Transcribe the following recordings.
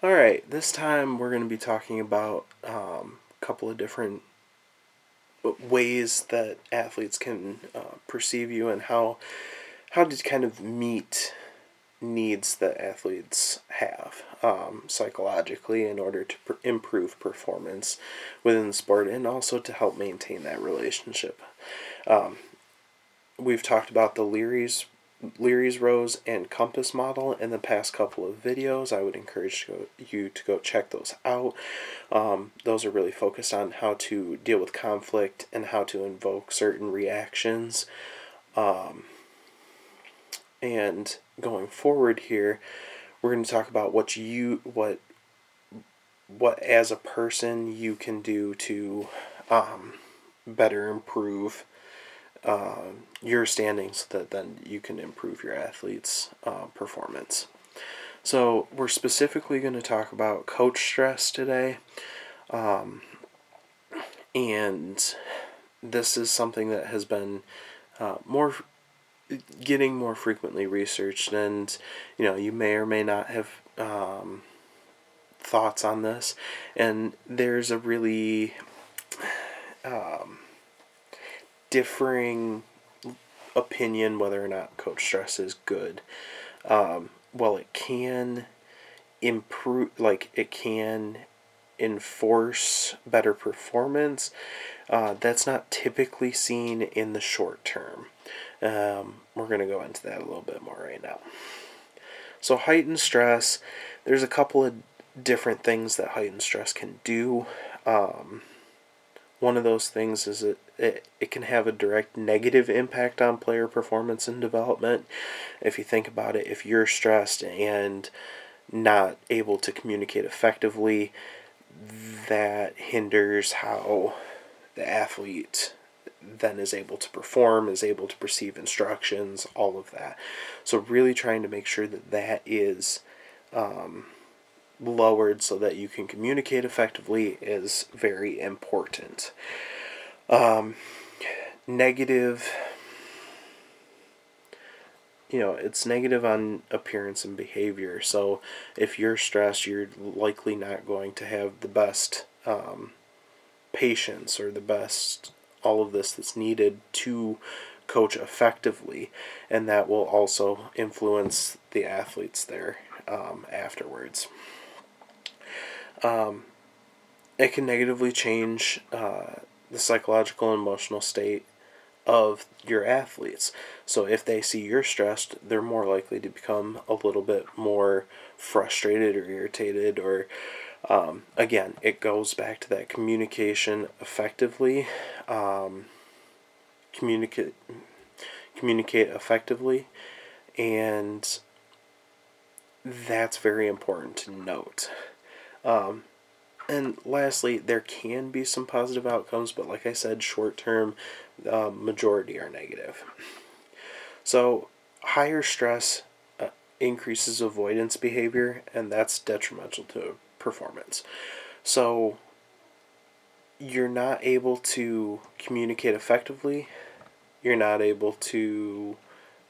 Alright, this time we're going to be talking about a couple of different ways that athletes can perceive you and how to kind of meet needs that athletes have psychologically in order to improve performance within the sport and also to help maintain that relationship. Um, we've talked about the Leary's Rose and Compass model in the past couple of videos. I would encourage you to go check those out. Those are really focused on how to deal with conflict and how to invoke certain reactions. And going forward here, we're going to talk about what as a person you can do to better improve your standings, so that then you can improve your athlete's performance. So we're specifically going to talk about coach stress today, and this is something that has been getting more frequently researched, and you may or may not have thoughts on this, and there's a really differing opinion whether or not coach stress is good. Well, it can improve, like it can enforce better performance. That's not typically seen in the short term. We're going to go into that a little bit more right now. So heightened stress, there's a couple of different things that heightened stress can do. One of those things is it can have a direct negative impact on player performance and development. If you think about it, if you're stressed and not able to communicate effectively, that hinders how the athlete then is able to perform, is able to perceive instructions, all of that. So really trying to make sure that that is lowered so that you can communicate effectively is very important. Negative, it's negative on appearance and behavior. So if you're stressed, you're likely not going to have the best patience or the best all of this that's needed to coach effectively, and that will also influence the athletes there afterwards. It can negatively change the psychological and emotional state of your athletes. So if they see you're stressed, they're more likely to become a little bit more frustrated or irritated, or again, it goes back to that communication effectively. Communicate effectively, and that's very important to note. And lastly, there can be some positive outcomes, but like I said, short term, the majority are negative. So, higher stress increases avoidance behavior, and that's detrimental to performance. So, you're not able to communicate effectively, you're not able to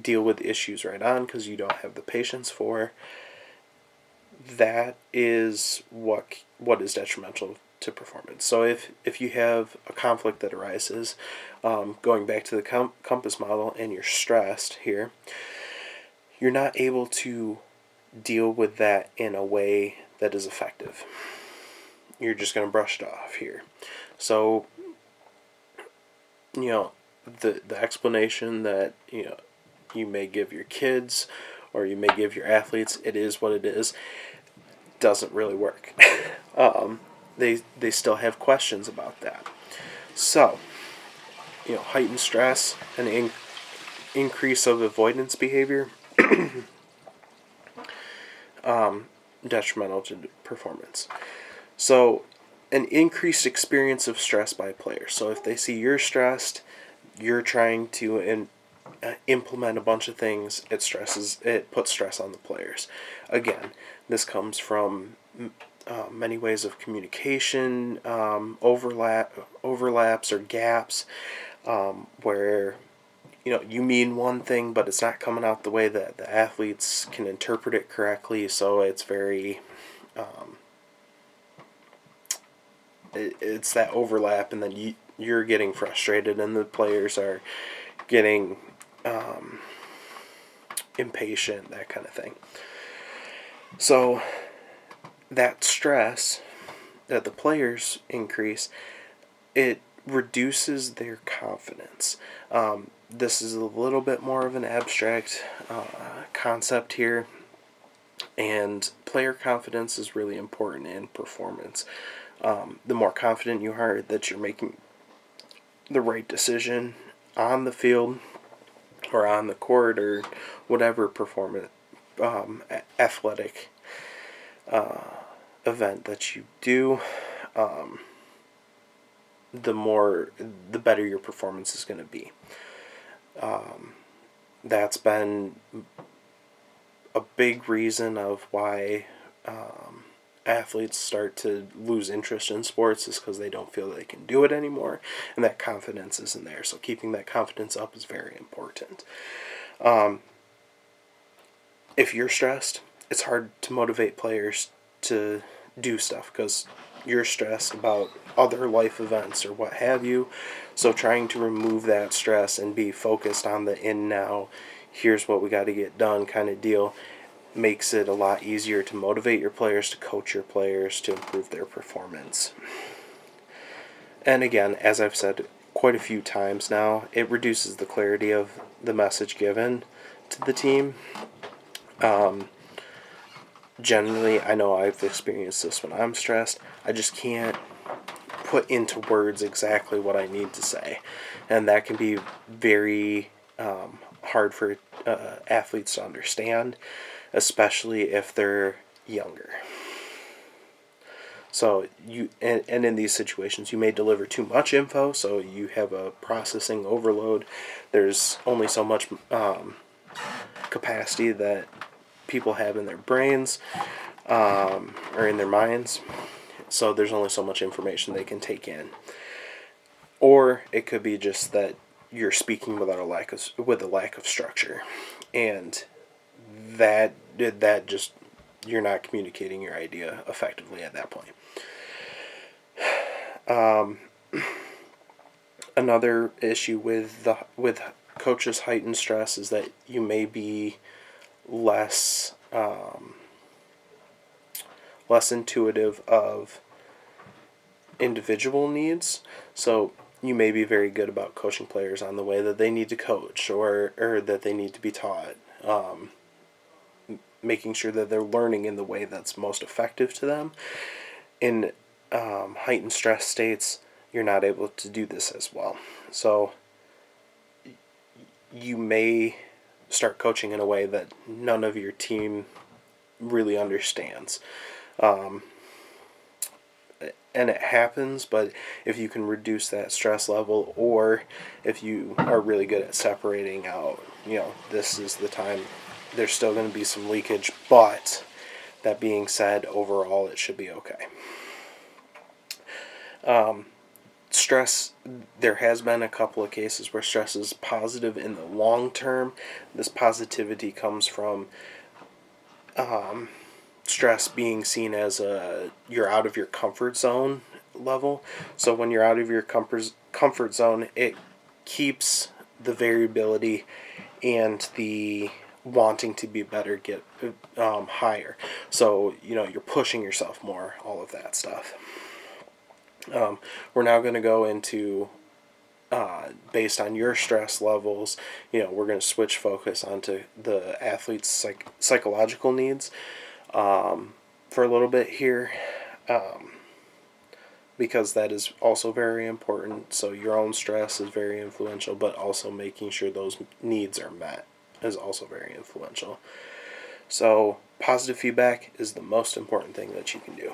deal with issues right on because you don't have the patience for. That is what is detrimental to performance. So if you have a conflict that arises, going back to the compass model, and you're stressed here, you're not able to deal with that in a way that is effective. You're just going to brush it off here. So, the explanation that you may give your kids or you may give your athletes, it is what it is, doesn't really work. They still have questions about that. So, heightened stress and increase of avoidance behavior, detrimental to performance. So, an increased experience of stress by players. So if they see you're stressed, you're trying to implement a bunch of things, it puts stress on the players. Again, this comes from many ways of communication, overlaps or gaps, where you mean one thing but it's not coming out the way that the athletes can interpret it correctly, so it's very it's that overlap, and then you're getting frustrated, and the players are getting impatient, that kind of thing. So that stress that the players increase, it reduces their confidence. This is a little bit more of an abstract concept here, and player confidence is really important in performance. The more confident you are that you're making the right decision on the field or on the court or whatever performance athletic event that you do, the better your performance is going to be. That's been a big reason of why athletes start to lose interest in sports, is because they don't feel they can do it anymore, and that confidence isn't there. So keeping that confidence up is very important. If you're stressed, it's hard to motivate players to do stuff because you're stressed about other life events or what have you. So trying to remove that stress and be focused on the in now, here's what we got to get done kind of deal, makes it a lot easier to motivate your players, to coach your players, to improve their performance. And again, as I've said quite a few times now, it reduces the clarity of the message given to the team. Generally, I know I've experienced this when I'm stressed. I just can't put into words exactly what I need to say. And that can be very hard for athletes to understand, especially if they're younger. So and in these situations, you may deliver too much info, so you have a processing overload. There's only so much capacity that people have in their brains or in their minds, so there's only so much information they can take in. Or it could be just that you're speaking with a lack of structure, and that just, you're not communicating your idea effectively at that point. Another issue with coaches' heightened stress is that you may be less intuitive of individual needs. So you may be very good about coaching players on the way that they need to coach or that they need to be taught, making sure that they're learning in the way that's most effective to them. In heightened stress states, you're not able to do this as well. So you may start coaching in a way that none of your team really understands. And it happens, but if you can reduce that stress level, or if you are really good at separating out, this is the time, there's still going to be some leakage, but that being said, overall it should be okay. Stress, there has been a couple of cases where stress is positive in the long term. This positivity comes from stress being seen as you're out of your comfort zone level. So when you're out of your comfort zone, it keeps the variability and the wanting to be better get higher. So you're pushing yourself more, all of that stuff. We're now going to go into based on your stress levels. We're going to switch focus onto the athlete's psychological needs for a little bit here, because that is also very important. So your own stress is very influential, but also making sure those needs are met is also very influential. So positive feedback is the most important thing that you can do.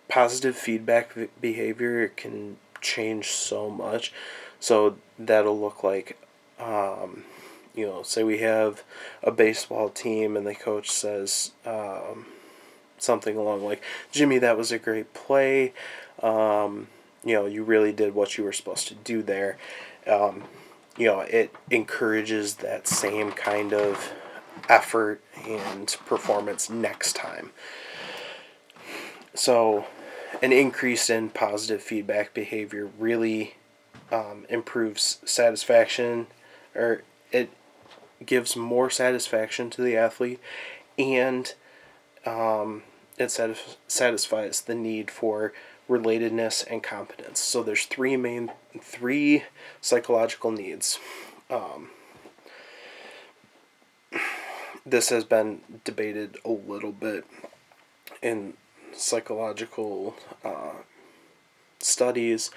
Positive feedback behavior can change so much. So that'll look like, say we have a baseball team and the coach says something along like, Jimmy, that was a great play. You really did what you were supposed to do there. It encourages that same kind of effort and performance next time. So, an increase in positive feedback behavior really improves satisfaction, or it gives more satisfaction to the athlete, and it satisfies the need for relatedness and competence. So there's three psychological needs. This has been debated a little bit in psychological studies,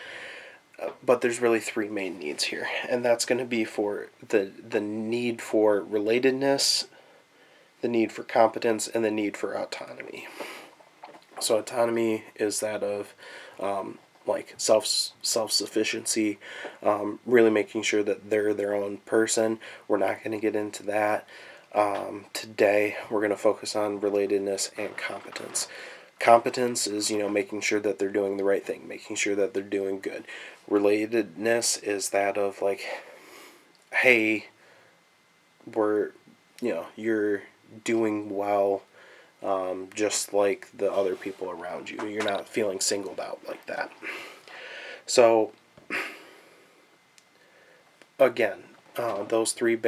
but there's really three main needs here, and that's going to be for the need for relatedness, the need for competence, and the need for autonomy. So autonomy is that of like self-sufficiency, really making sure that they're their own person. We're not going to get into that today. We're going to focus on relatedness and competence. Competence is, making sure that they're doing the right thing, making sure that they're doing good. Relatedness is that of like, hey, you're doing well, just like the other people around you. You're not feeling singled out like that. So, again, those three of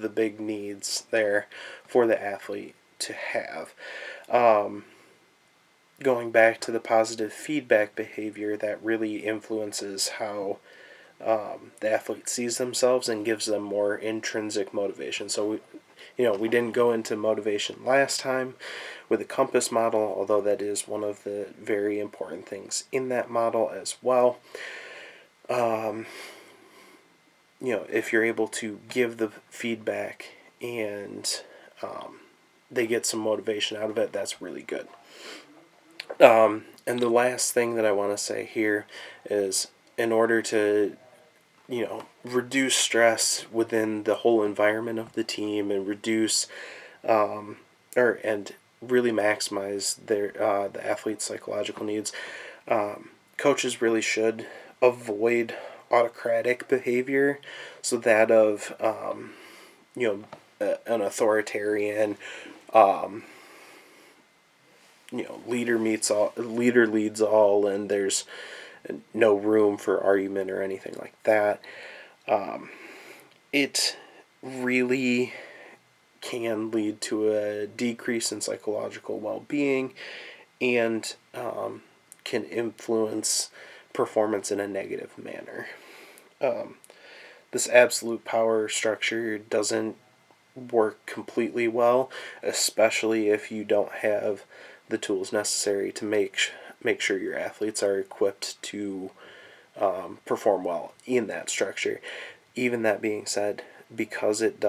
the big needs there for the athlete to have. Going back to the positive feedback behavior, that really influences how the athlete sees themselves and gives them more intrinsic motivation. So we didn't go into motivation last time with the compass model, although that is one of the very important things in that model as well. If you're able to give the feedback and they get some motivation out of it, that's really good. And the last thing that I want to say here is, in order to reduce stress within the whole environment of the team and reduce and really maximize the athlete's psychological needs, coaches really should avoid autocratic behavior. So that of an authoritarian leader leads all, and there's no room for argument or anything like that. It really can lead to a decrease in psychological well-being and can influence performance in a negative manner. This absolute power structure doesn't work completely well, especially if you don't have the tools necessary to make sure your athletes are equipped to perform well in that structure. Even that being said, because it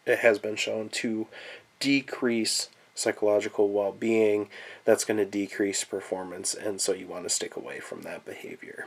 has been shown to decrease psychological well-being, that's going to decrease performance, and so you want to stick away from that behavior.